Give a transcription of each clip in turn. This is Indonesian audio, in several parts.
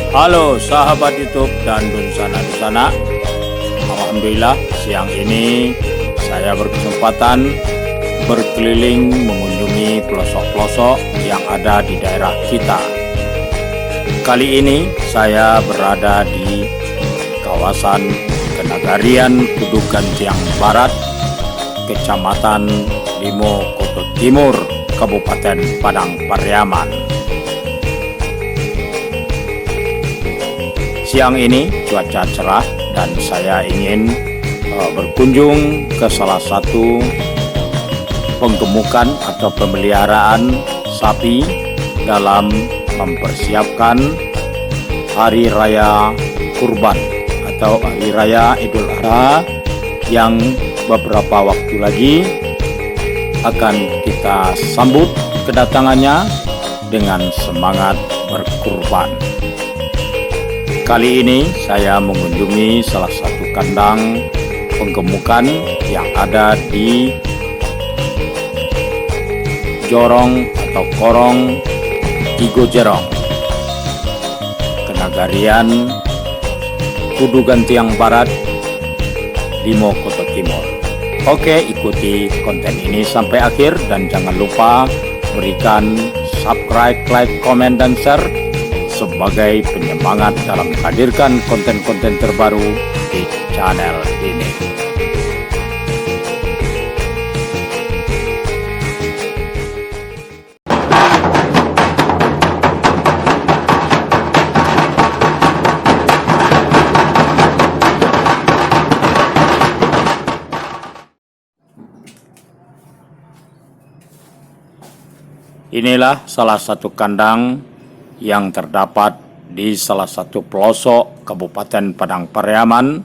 Halo sahabat YouTube dan Dunsana di sana. Alhamdulillah siang ini saya berkesempatan berkeliling mengunjungi pelosok-pelosok yang ada di daerah kita. Kali ini saya berada di kawasan Kenagarian Kudukan Tiang Barat, Kecamatan Limo Koto Timur, Kabupaten Padang Pariaman. Siang ini cuaca cerah dan saya ingin berkunjung ke salah satu penggemukan atau pemeliharaan sapi dalam mempersiapkan Hari Raya Kurban atau Hari Raya Idul Adha yang beberapa waktu lagi akan kita sambut kedatangannya dengan semangat berkurban. Kali ini saya mengunjungi salah satu kandang penggemukan yang ada di Jorong atau Korong Tigojerong, Kenagarian Kudukan Tiang Barat, Limo Koto Timur. Oke, ikuti konten ini sampai akhir dan jangan lupa berikan subscribe, like, komen, dan share sebagai penyemangat dalam menghadirkan konten-konten terbaru di channel ini. Inilah salah satu kandang yang terdapat di salah satu pelosok Kabupaten Padang Pariaman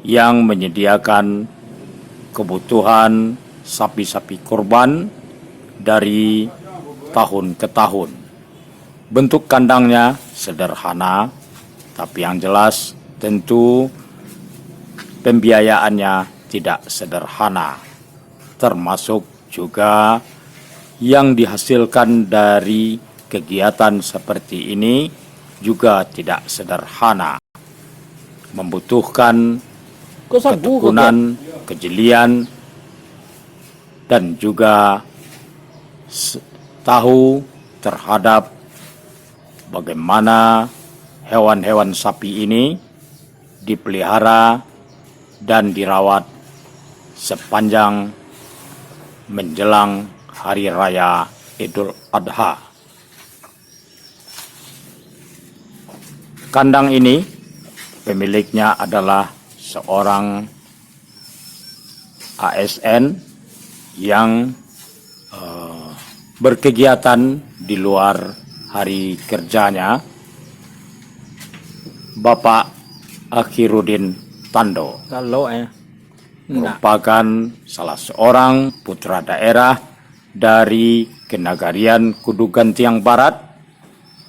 yang menyediakan kebutuhan sapi-sapi kurban dari tahun ke tahun. Bentuk kandangnya sederhana, tapi yang jelas tentu pembiayaannya tidak sederhana, termasuk juga yang dihasilkan dari kegiatan seperti ini juga tidak sederhana, membutuhkan ketekunan, kejelian, dan juga tahu terhadap bagaimana hewan-hewan sapi ini dipelihara dan dirawat sepanjang menjelang Hari Raya Idul Adha. Kandang ini pemiliknya adalah seorang ASN yang berkegiatan di luar hari kerjanya, Bapak Akhirudin Tando. Merupakan salah seorang putra daerah dari Kenagarian Kudukan Tiang Barat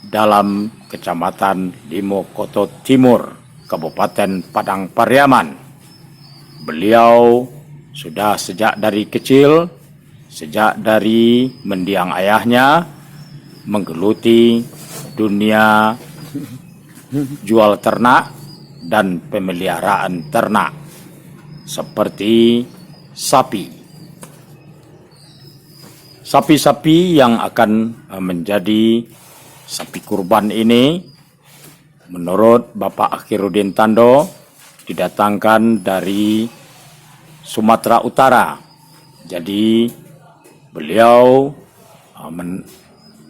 dalam Kecamatan Limo Koto Timur, Kabupaten Padang Pariaman. Beliau sudah sejak dari kecil, sejak dari mendiang ayahnya, menggeluti dunia jual ternak dan pemeliharaan ternak seperti sapi. Sapi-sapi yang akan menjadi sapi kurban ini, menurut Bapak Akhirudin Tando, didatangkan dari Sumatera Utara. Jadi beliau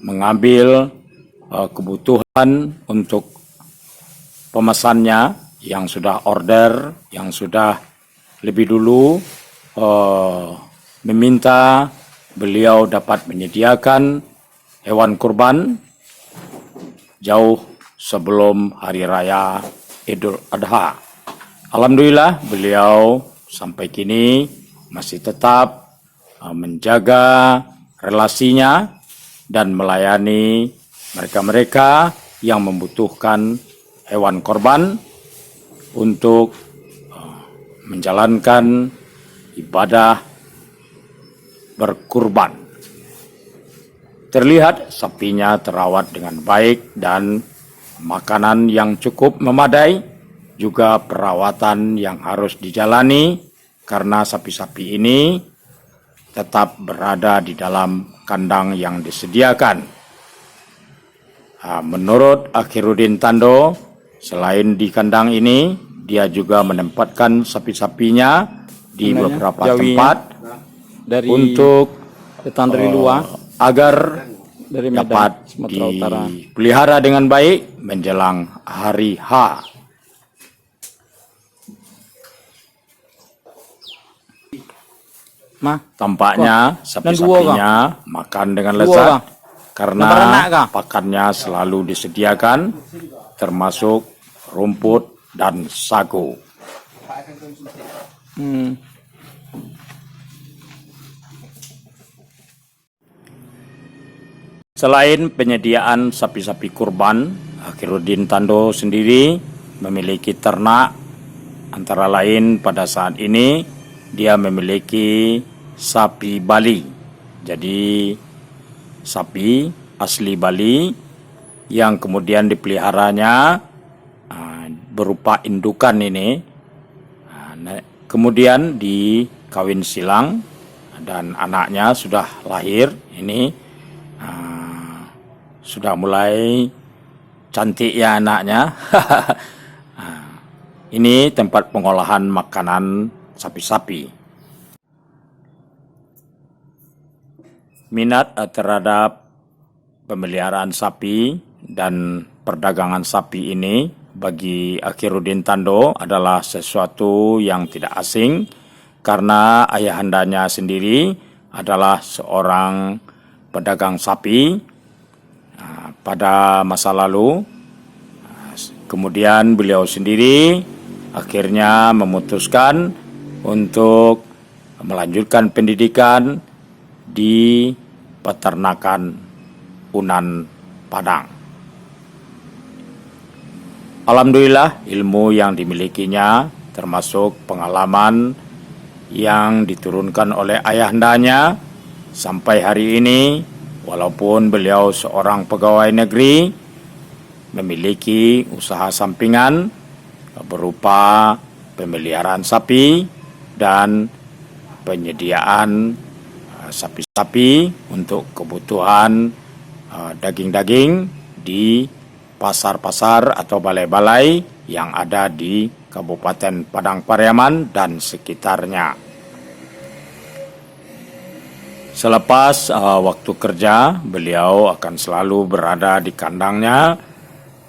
mengambil kebutuhan untuk pemesannya yang sudah order, yang sudah lebih dulu meminta beliau dapat menyediakan hewan kurban jauh sebelum Hari Raya Idul Adha. Alhamdulillah beliau sampai kini masih tetap menjaga relasinya dan melayani mereka-mereka yang membutuhkan hewan korban untuk menjalankan ibadah berkurban. Terlihat sapinya terawat dengan baik dan makanan yang cukup memadai, juga perawatan yang harus dijalani karena sapi-sapi ini tetap berada di dalam kandang yang disediakan. Menurut Akhiruddin Tando, selain di kandang ini, dia juga menempatkan sapi-sapinya di beberapa tempat dari untuk dari luar agar dari Medan, dapat Sumatera Utara. dipelihara dengan baik menjelang hari H. Tampaknya sapi-sapinya makan dengan lezat karena pakannya selalu disediakan, termasuk rumput dan sagu. Selain penyediaan sapi-sapi kurban, Akhiruddin Tando sendiri memiliki ternak, antara lain pada saat ini dia memiliki sapi Bali. Jadi sapi asli Bali yang kemudian dipeliharanya berupa indukan ini, kemudian dikawin silang dan anaknya sudah lahir. Ini sudah mulai cantik ya anaknya. Ini tempat pengolahan makanan sapi-sapi. Minat terhadap pemeliharaan sapi dan perdagangan sapi ini bagi Akhiruddin Tando adalah sesuatu yang tidak asing karena ayahandanya sendiri adalah seorang pedagang sapi pada masa lalu. Kemudian beliau sendiri akhirnya memutuskan untuk melanjutkan pendidikan di peternakan Unan Padang. Alhamdulillah ilmu yang dimilikinya termasuk pengalaman yang diturunkan oleh ayahandanya sampai hari ini, walaupun beliau seorang pegawai negeri, memiliki usaha sampingan berupa pemeliharaan sapi dan penyediaan sapi-sapi untuk kebutuhan daging-daging di pasar-pasar atau balai-balai yang ada di Kabupaten Padang Pariaman dan sekitarnya. Selepas waktu kerja, beliau akan selalu berada di kandangnya,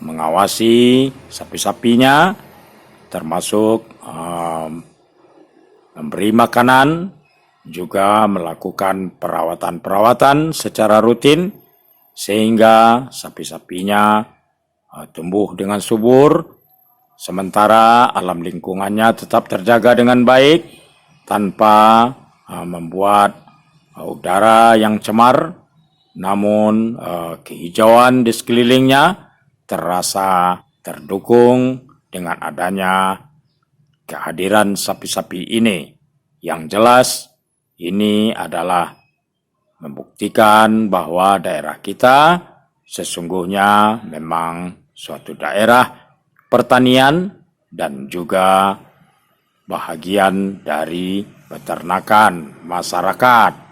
mengawasi sapi-sapinya, termasuk memberi makanan, juga melakukan perawatan-perawatan secara rutin, sehingga sapi-sapinya tumbuh dengan subur, sementara alam lingkungannya tetap terjaga dengan baik, tanpa membuat udara yang cemar, namun kehijauan di sekelilingnya terasa terdukung dengan adanya kehadiran sapi-sapi ini. Yang jelas ini adalah membuktikan bahwa daerah kita sesungguhnya memang suatu daerah pertanian dan juga bahagian dari peternakan masyarakat.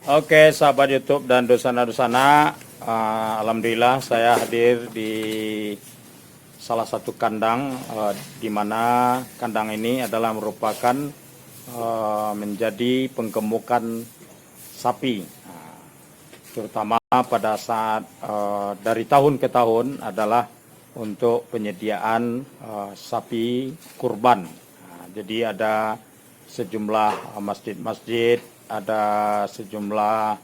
Oke, sahabat YouTube dan dosana-dosana, alhamdulillah saya hadir di salah satu kandang, di mana kandang ini adalah merupakan menjadi penggemukan sapi, terutama pada saat dari tahun ke tahun adalah untuk penyediaan sapi kurban. Jadi ada sejumlah masjid-masjid, ada sejumlah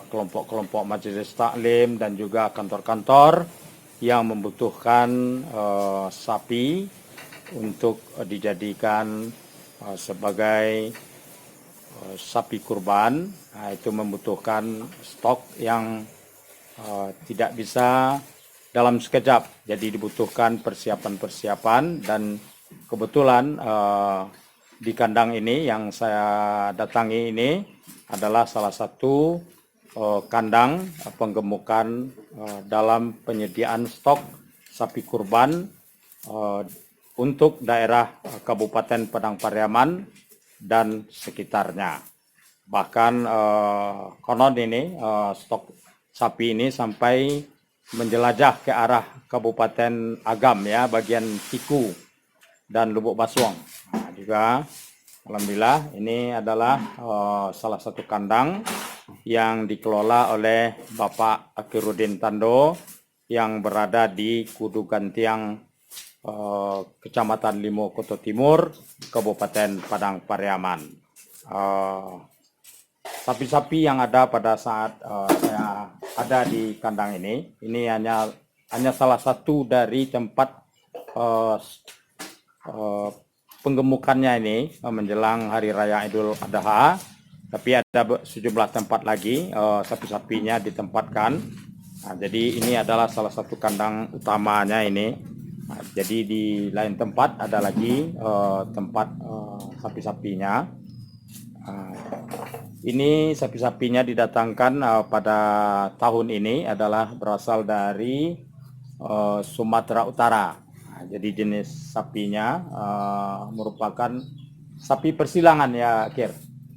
kelompok-kelompok majelis taklim dan juga kantor-kantor yang membutuhkan sapi untuk dijadikan sebagai sapi kurban. Itu membutuhkan stok yang tidak bisa dalam sekejap, jadi dibutuhkan persiapan-persiapan dan kebetulan di kandang ini yang saya datangi ini adalah salah satu kandang penggemukan dalam penyediaan stok sapi kurban untuk daerah Kabupaten Padang Pariaman dan sekitarnya. Bahkan konon ini stok sapi ini sampai menjelajah ke arah Kabupaten Agam ya, bagian Tiku dan Lubuk Basuang. Nah, juga alhamdulillah ini adalah salah satu kandang yang dikelola oleh Bapak Akhiruddin Tando yang berada di Kudu Gantiang, Kecamatan Limo Koto Timur, Kabupaten Padang Pariaman. Sapi-sapi yang ada pada saat saya ada di kandang ini hanya salah satu dari tempat penggemukannya ini menjelang Hari Raya Idul Adha. Tapi ada sejumlah tempat lagi sapi-sapinya ditempatkan. Nah, jadi ini adalah salah satu kandang utamanya ini. Nah, jadi di lain tempat ada lagi tempat sapi-sapinya. Ini sapi-sapinya didatangkan pada tahun ini adalah berasal dari Sumatera Utara. Nah, jadi jenis sapinya merupakan sapi persilangan ya, Kir.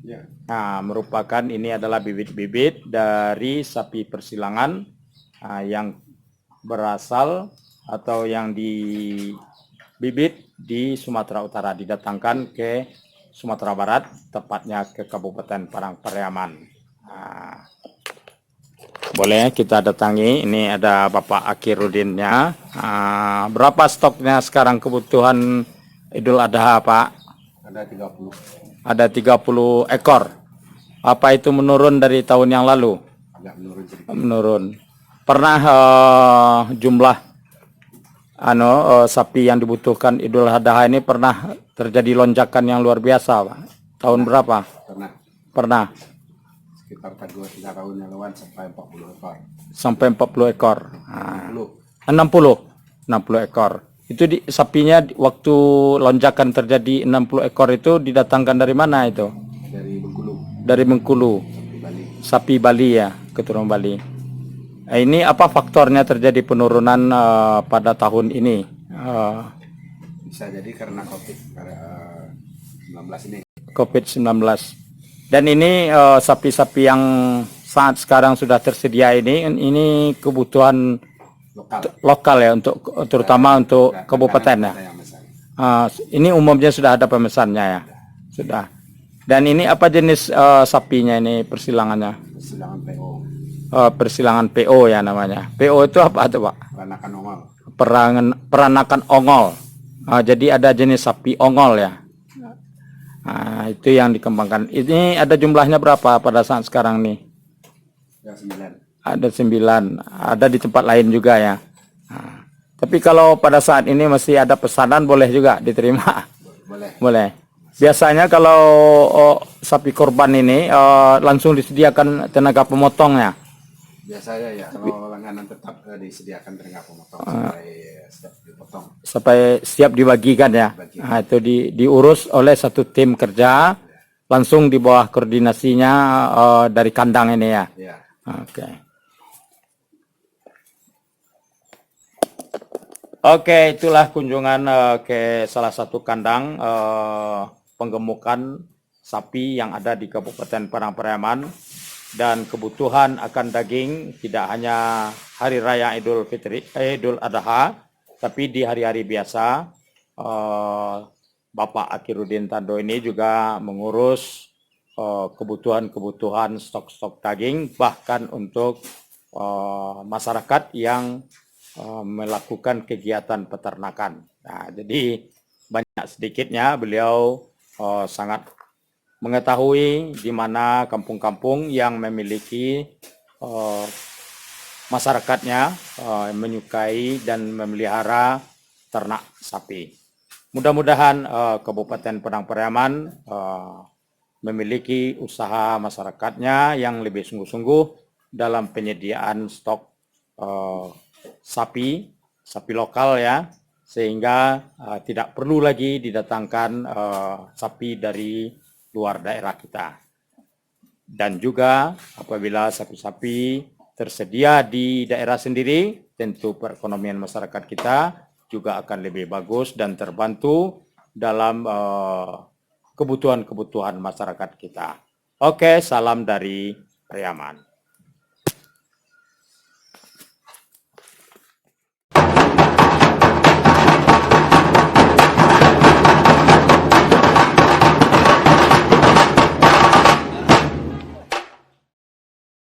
Ya. Nah, merupakan ini adalah bibit-bibit dari sapi persilangan yang berasal atau yang dibibit di Sumatera Utara, didatangkan ke Sumatera Barat, tepatnya ke Kabupaten Padang Pariaman. Nah, boleh kita datangi. Ini ada Bapak Akhiruddinnya. Berapa stoknya sekarang kebutuhan Idul Adha, Pak? Ada 30. Ada 30 ekor. Apa itu menurun dari tahun yang lalu? Agak menurun sedikit. Menurun. Pernah jumlah sapi yang dibutuhkan Idul Adha ini pernah terjadi lonjakan yang luar biasa, Pak? Tahun berapa? Pernah. Sekitar 2-3 tahun yang lalu sampai 40 ekor. Sampai 40 ekor. 60. 60 ekor. Itu sapinya waktu lonjakan terjadi 60 ekor itu didatangkan dari mana itu? Dari Bengkulu. Dari Bengkulu. Di Bali. Sapi Bali ya, keturunan Bali. Ini apa faktornya terjadi penurunan pada tahun ini? Bisa jadi karena COVID-19 ini. COVID-19. Dan ini sapi-sapi yang saat sekarang sudah tersedia ini kebutuhan lokal ya, untuk terutama untuk kabupaten ya. Ini umumnya sudah ada pemesannya ya. Sudah. Dan ini apa jenis sapinya ini persilangannya? Persilangan PO. Persilangan PO ya namanya. PO itu apa tuh, Pak? Peranakan ongol. Peranakan ongol. Jadi ada jenis sapi ongol ya. Itu yang dikembangkan. Ini ada jumlahnya berapa pada saat sekarang nih? Ya, 9. Ada 9. Ada di tempat lain juga ya. Tapi kalau pada saat ini masih ada pesanan, boleh juga diterima. Boleh. Boleh. Biasanya kalau sapi korban ini langsung disediakan tenaga pemotongnya. Biasanya ya, kalau langganan tetap disediakan tenaga pemotong sampai siap dipotong. Sampai siap dibagikan ya. Nah, itu diurus oleh satu tim kerja, langsung di bawah koordinasinya dari kandang ini ya. Ya. Oke, itulah kunjungan ke salah satu kandang penggemukan sapi yang ada di Kabupaten Padang Pariaman, dan kebutuhan akan daging tidak hanya Hari Raya Idul Adha, tapi di hari-hari biasa Bapak Akhiruddin Tando ini juga mengurus kebutuhan stok-stok daging, bahkan untuk masyarakat yang melakukan kegiatan peternakan. Nah, jadi banyak sedikitnya beliau sangat mengetahui di mana kampung-kampung yang memiliki masyarakatnya menyukai dan memelihara ternak sapi. Mudah-mudahan Kabupaten Padang Pariaman memiliki usaha masyarakatnya yang lebih sungguh-sungguh dalam penyediaan stok sapi lokal ya, sehingga tidak perlu lagi didatangkan sapi dari luar daerah kita. Dan juga apabila sapi-sapi tersedia di daerah sendiri, tentu perekonomian masyarakat kita juga akan lebih bagus dan terbantu dalam kebutuhan-kebutuhan masyarakat kita. Oke, salam dari Priaman.